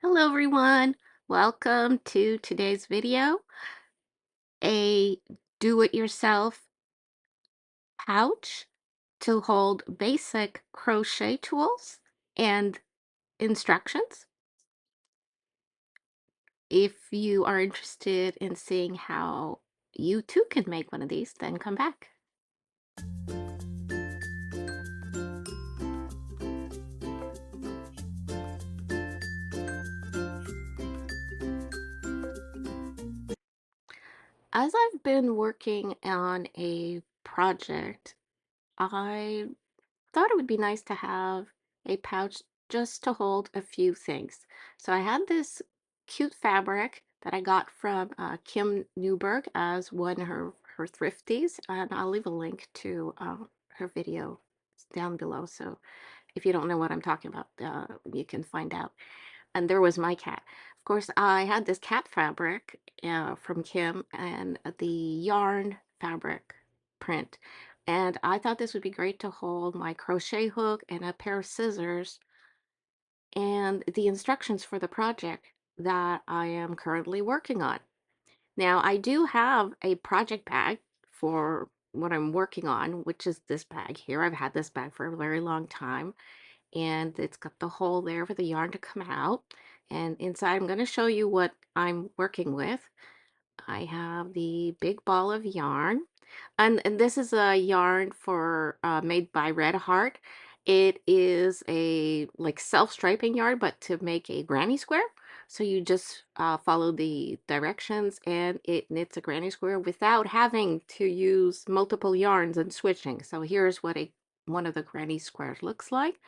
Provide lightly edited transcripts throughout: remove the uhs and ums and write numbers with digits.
Hello everyone, welcome to today's video, a do-it-yourself pouch to hold basic crochet tools and instructions. If you are interested in seeing how you too can make one of these, then come back. As I've been working on a project, I thought it would be nice to have a pouch just to hold a few things. So I had this cute fabric that I got from Kim Newberg as one of her thrifties, and I'll leave a link to her video down below. So if you don't know what I'm talking about, you can find out. And there was my cat. Of course, I had this cat fabric from Kim and the yarn fabric print. And I thought this would be great to hold my crochet hook and a pair of scissors and the instructions for the project that I am currently working on. Now, I do have a project bag for what I'm working on, which is this bag here. I've had this bag for a very long time, and it's got the hole there for the yarn to come out. And inside, I'm going to show you what I'm working with. I have the big ball of yarn, and this is a yarn for made by Red Heart. It is a like self-striping yarn, but to make a granny square. So you just follow the directions and it knits a granny square without having to use multiple yarns and switching. So here's what one of the granny squares looks like.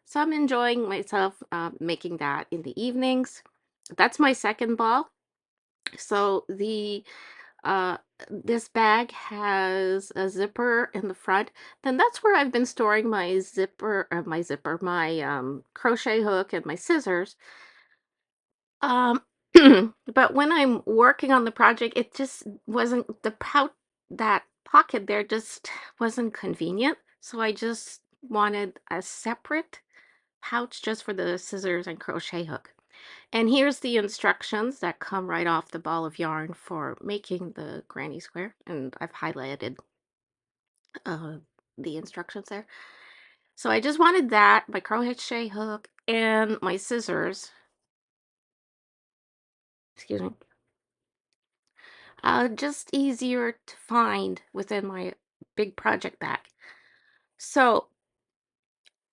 So I'm enjoying myself making that in the evenings. That's my second ball. So uh, this bag has a zipper in the front. Then that's where I've been storing my crochet hook and my scissors. Um, but when I'm working on the project, it just wasn't that pocket there just wasn't convenient. So I just wanted a separate pouch just for the scissors and crochet hook. And here's the instructions that come right off the ball of yarn for making the granny square. And I've highlighted uh, the instructions there. So I just wanted that, my crochet hook, and my scissors. Excuse me. Just easier to find within my big project bag. So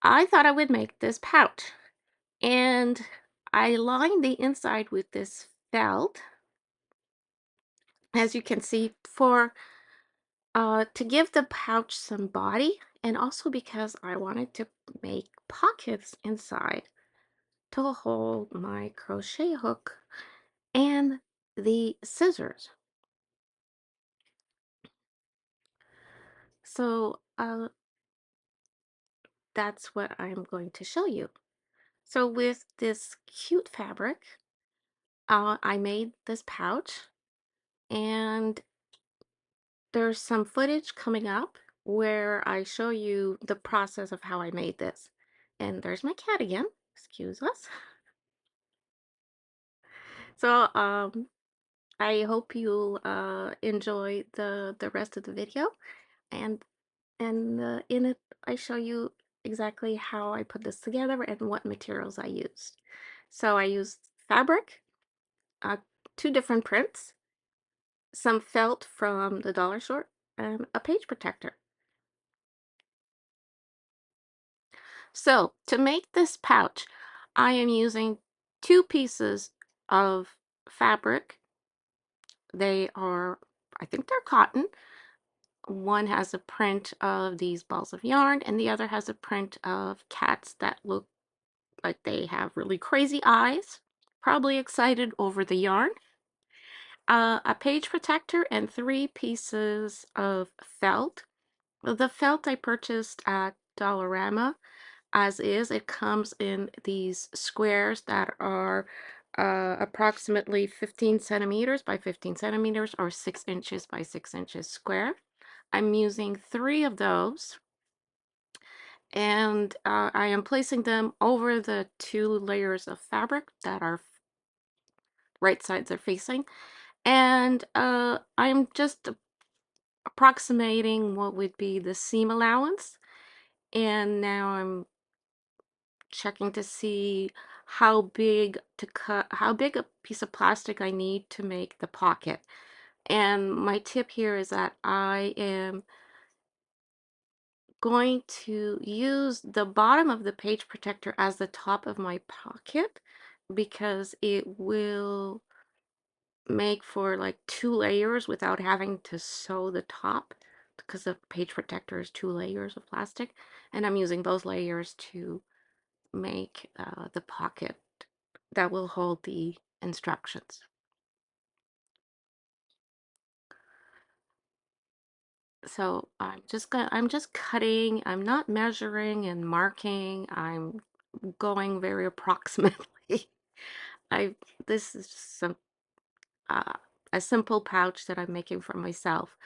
I thought I would make this pouch. And I lined the inside with this felt, as you can see, to give the pouch some body, and also because I wanted to make pockets inside to hold my crochet hook and the scissors. So that's what I'm going to show you. So with this cute fabric, I made this pouch, and there's some footage coming up where I show you the process of how I made this. And there's my cat again. Excuse us. So I hope you'll enjoy the rest of the video, and in it I show you exactly how I put this together and what materials I used. So I used fabric, uh, two different prints, some felt from the dollar store, and a page protector. So to make this pouch, I am using two pieces of fabric. They are, I think they're cotton. One has a print of these balls of yarn, and the other has a print of cats that look like they have really crazy eyes, probably excited over the yarn. A page protector and three pieces of felt. The felt I purchased at Dollarama. As is, it comes in these squares that are approximately 15 centimeters by 15 centimeters or 6 inches by 6 inches square. I'm using three of those, and I am placing them over the two layers of fabric that are right sides are facing. And I'm just approximating what would be the seam allowance. And now I'm checking to see how big a piece of plastic I need to make the pocket. And my tip here is that I am going to use the bottom of the page protector as the top of my pocket because it will make for like 2 layers without having to sew the top because the page protector is 2 layers of plastic, and I'm using those layers to make the pocket that will hold the instructions. So I'm just cutting. I'm not measuring and marking. I'm going very approximately. I This is just uh, a simple pouch that I'm making for myself.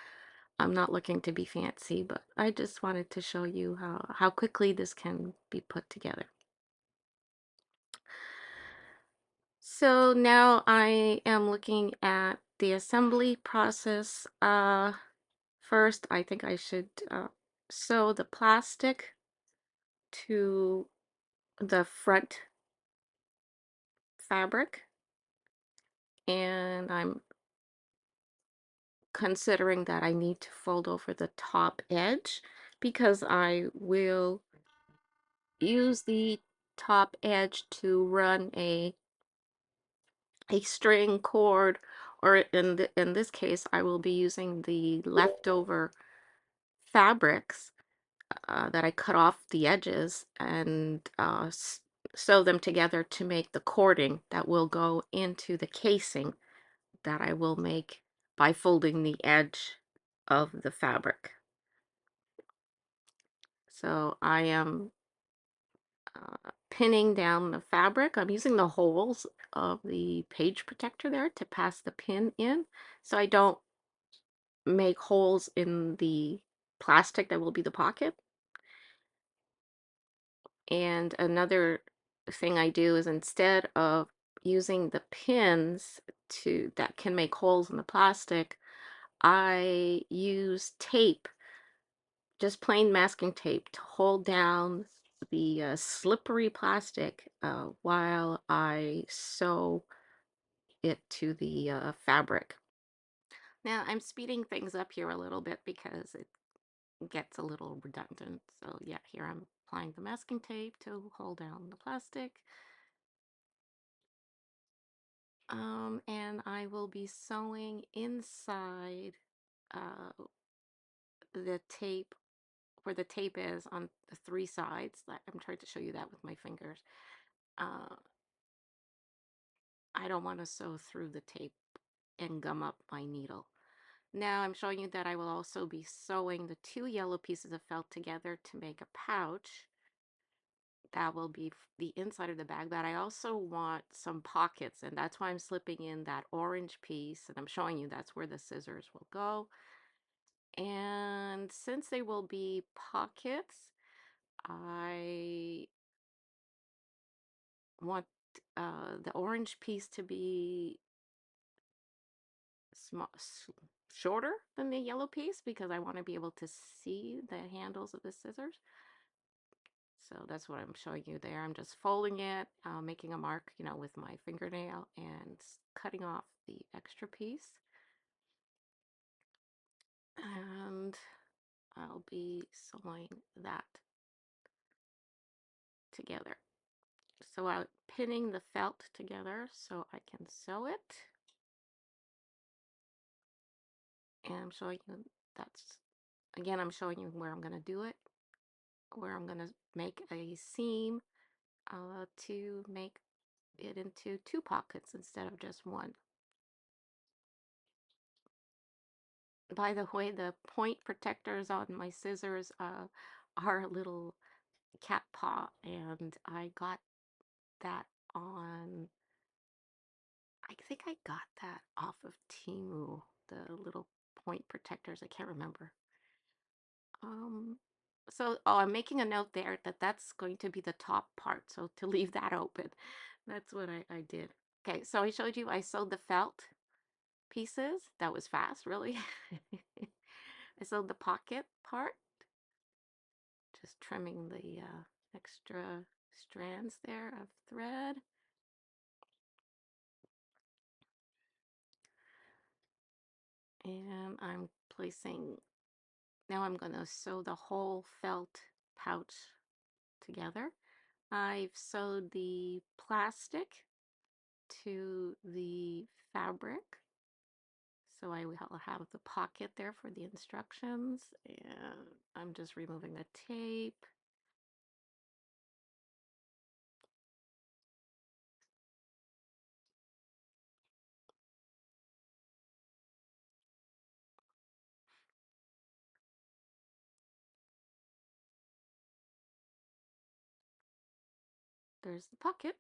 I'm not looking to be fancy, but I just wanted to show you how quickly this can be put together. So now I am looking at the assembly process. First, I think I should sew the plastic to the front fabric, and I'm considering that I need to fold over the top edge because I will use the top edge to run a string cord, or in this case I will be using the leftover fabrics that I cut off the edges and sew them together to make the cording that will go into the casing that I will make by folding the edge of the fabric. So I am pinning down the fabric. I'm using the holes of the page protector there to pass the pin in so I don't make holes in the plastic that will be the pocket. And another thing I do is instead of using the pins to that can make holes in the plastic, I use tape, just plain masking tape, to hold down the slippery plastic while I sew it to the fabric. Now I'm speeding things up here a little bit because it gets a little redundant. So yeah, here I'm applying the masking tape to hold down the plastic. And I will be sewing inside uh, the tape where the tape is on the 3 sides. I'm trying to show you that with my fingers. Uh, I don't want to sew through the tape and gum up my needle. Now I'm showing you that I will also be sewing the 2 yellow pieces of felt together to make a pouch. That will be the inside of the bag, but I also want some pockets, and that's why I'm slipping in that orange piece, and I'm showing you that's where the scissors will go. And since they will be pockets, I want the orange piece to be small, shorter than the yellow piece because I want to be able to see the handles of the scissors. So that's what I'm showing you there. I'm just folding it, making a mark, with my fingernail and cutting off the extra piece. And I'll be sewing that together. So I'm pinning the felt together so I can sew it. And I'm showing you again, I'm showing you where I'm going to do it, where I'm going to make a seam to make it into 2 pockets instead of just one. By the way, the point protectors on my scissors are a little cat paw, and I got that on, I think I got that off of Temu, the little point protectors. I can't remember. Um, I'm making a note there that that's going to be the top part, so to leave that open. That's what I did. Okay, so I showed you I sewed the felt pieces. That was fast, really. I sewed the pocket part, just trimming the extra strands there of thread. And I'm placing, now I'm going to sew the whole felt pouch together. I've sewed the plastic to the fabric, so I will have the pocket there for the instructions, and I'm just removing the tape. There's the pocket.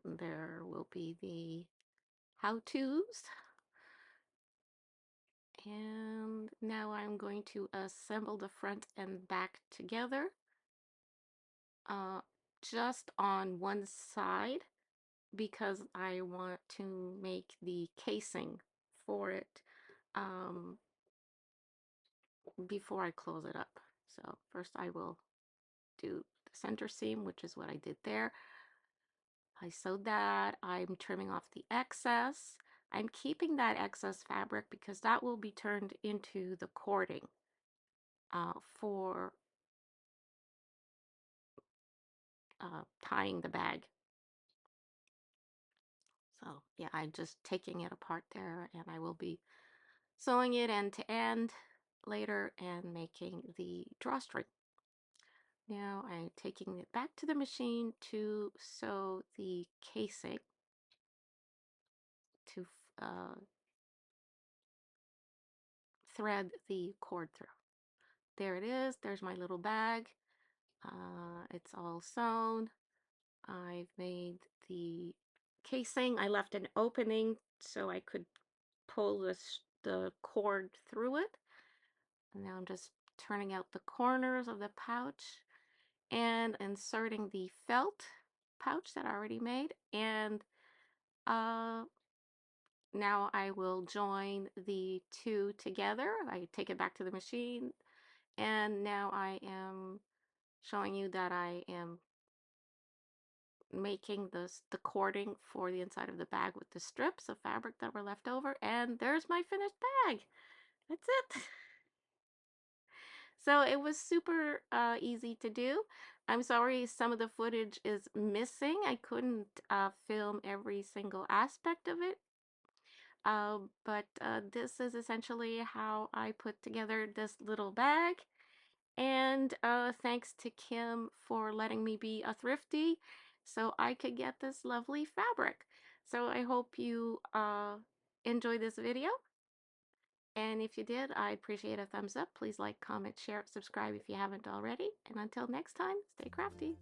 There will be the how-tos. And now I'm going to assemble the front and back together, uh, just on one side, because I want to make the casing for it before I close it up. So first I will do the center seam, which is what I did there. I sewed that. I'm trimming off the excess. I'm keeping that excess fabric because that will be turned into the cording for tying the bag. So yeah, I'm just taking it apart there, and I will be sewing it end to end later and making the drawstring. Now I'm taking it back to the machine to sew the casing, to thread the cord through. There it is. There's my little bag. It's all sewn. I've made the casing. I left an opening so I could pull the cord through it. And now I'm just turning out the corners of the pouch and inserting the felt pouch that I already made. And uh, now I will join the two together. I take it back to the machine, and now I am showing you that I am making the cording for the inside of the bag with the strips of fabric that were left over, and there's my finished bag. That's it. So it was super easy to do. I'm sorry some of the footage is missing. I couldn't film every single aspect of it. But this is essentially how I put together this little bag. And thanks to Kim for letting me be a thrifty so I could get this lovely fabric. So I hope you enjoyed this video. And if you did, I appreciate a thumbs up. Please like, comment, share, subscribe if you haven't already. And until next time, stay crafty.